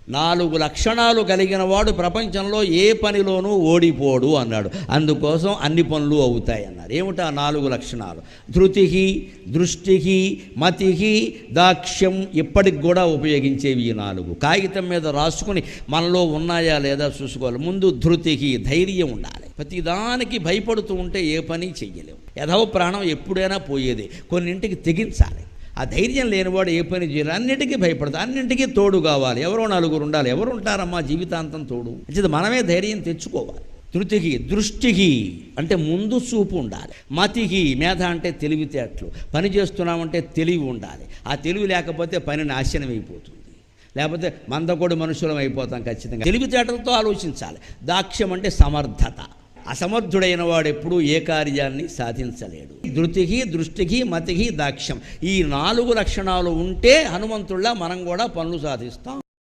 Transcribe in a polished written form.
4 లక్షణాలు కలిగిన వాడు ప్రపంచంలో ఏ పనిలోనూ ఓడిపోడు అన్నాడు. అందుకోసం అన్ని పనులు అవుతాయి అన్నారు. ఏమిటా 4 లక్షణాలు? ధృతికి, దృష్టికి, మతికి, దాక్ష్యం. ఇప్పటికి కూడా ఉపయోగించేవి ఈ 4. కాగితం మీద రాసుకుని మనలో ఉన్నాయా లేదా చూసుకోవాలి. ముందు ధృతికి, ధైర్యం ఉండాలి. ప్రతిదానికి భయపడుతూ ఉంటే ఏ పని చెయ్యలేవు. యథవ ప్రాణం ఎప్పుడైనా పోయేది. కొన్నింటికి తెగించాలి. ఆ ధైర్యం లేనివాడు ఏ పని చేయాలి. అన్నింటికీ భయపడతాడు. అన్నింటికీ తోడు కావాలి. ఎవరో 4 ఉండాలి. ఎవరు ఉంటారమ్మా జీవితాంతం తోడు? అంటే మనమే ధైర్యం తెచ్చుకోవాలి. ధృతికి, దృష్టికి అంటే ముందు చూపు ఉండాలి. మతికి, మేధ అంటే తెలివితేటలు. పని చేస్తున్నామంటే తెలివి ఉండాలి. ఆ తెలివి లేకపోతే పని నాశనం అయిపోతుంది. లేకపోతే మందకొడి మనుషులం అయిపోతాం ఖచ్చితంగా. తెలివితేటలతో ఆలోచించాలి. దాక్ష్యం అంటే సమర్థత. అసమర్థుడైన వాడు ఎప్పుడూ ఏ కార్యాన్ని సాధించలేడు. ధృతికి, దృష్టికి, మతికి, దాక్ష్యం ఈ 4 లక్షణాలు ఉంటే హనుమంతుల్లా మనం కూడా పనులు సాధిస్తాం.